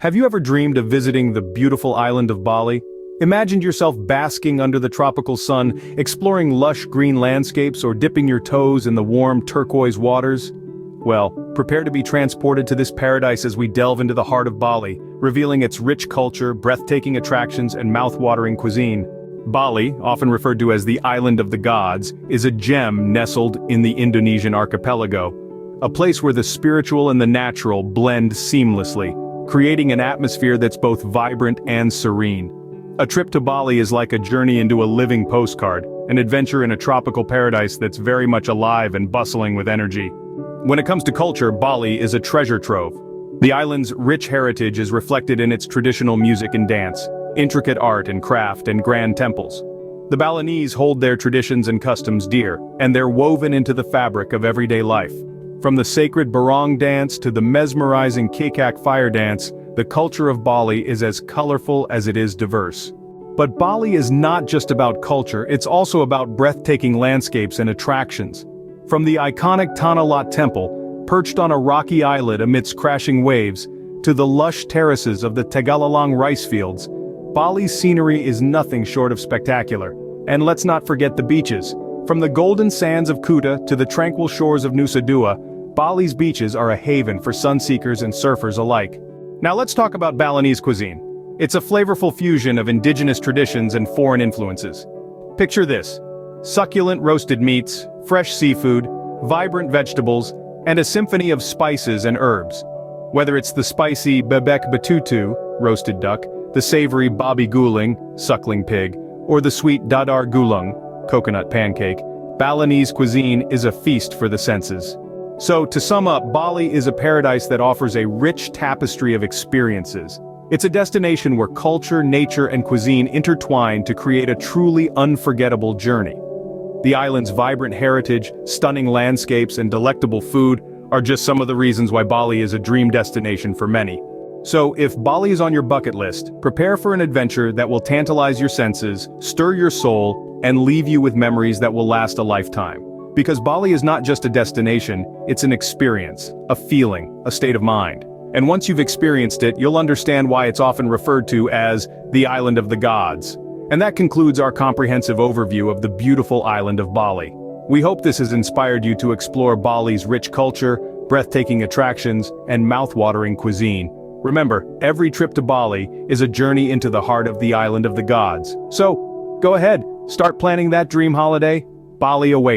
Have you ever dreamed of visiting the beautiful island of Bali? Imagined yourself basking under the tropical sun, exploring lush green landscapes or dipping your toes in the warm turquoise waters? Well, prepare to be transported to this paradise as we delve into the heart of Bali, revealing its rich culture, breathtaking attractions, and mouth-watering cuisine. Bali, often referred to as the Island of the Gods, is a gem nestled in the Indonesian archipelago. A place where the spiritual and the natural blend seamlessly, creating an atmosphere that's both vibrant and serene. A trip to Bali is like a journey into a living postcard, an adventure in a tropical paradise that's very much alive and bustling with energy. When it comes to culture, Bali is a treasure trove. The island's rich heritage is reflected in its traditional music and dance, intricate art and craft, and grand temples. The Balinese hold their traditions and customs dear, and they're woven into the fabric of everyday life. From the sacred barong dance to the mesmerizing kikak fire dance, the culture of Bali is as colorful as it is diverse. But Bali is not just about culture, it's also about breathtaking landscapes and attractions. From the iconic Tanah Lot Temple, perched on a rocky islet amidst crashing waves, to the lush terraces of the Tegalalang rice fields, Bali's scenery is nothing short of spectacular. And let's not forget the beaches. From the golden sands of Kuta to the tranquil shores of Nusa Dua, Bali's beaches are a haven for sunseekers and surfers alike. Now let's talk about Balinese cuisine. It's a flavorful fusion of indigenous traditions and foreign influences. Picture this: succulent roasted meats, fresh seafood, vibrant vegetables, and a symphony of spices and herbs. Whether it's the spicy bebek betutu, roasted duck, the savory babi guling, suckling pig, or the sweet dadar gulung, coconut pancake, Balinese cuisine is a feast for the senses. So, to sum up, Bali is a paradise that offers a rich tapestry of experiences. It's a destination where culture, nature, and cuisine intertwine to create a truly unforgettable journey. The island's vibrant heritage, stunning landscapes, and delectable food are just some of the reasons why Bali is a dream destination for many. So, if Bali is on your bucket list, prepare for an adventure that will tantalize your senses, stir your soul, and leave you with memories that will last a lifetime. Because Bali is not just a destination, it's an experience, a feeling, a state of mind. And once you've experienced it, you'll understand why it's often referred to as the Island of the Gods. And that concludes our comprehensive overview of the beautiful island of Bali. We hope this has inspired you to explore Bali's rich culture, breathtaking attractions, and mouth-watering cuisine. Remember, every trip to Bali is a journey into the heart of the Island of the Gods. So, go ahead, start planning that dream holiday. Bali awaits.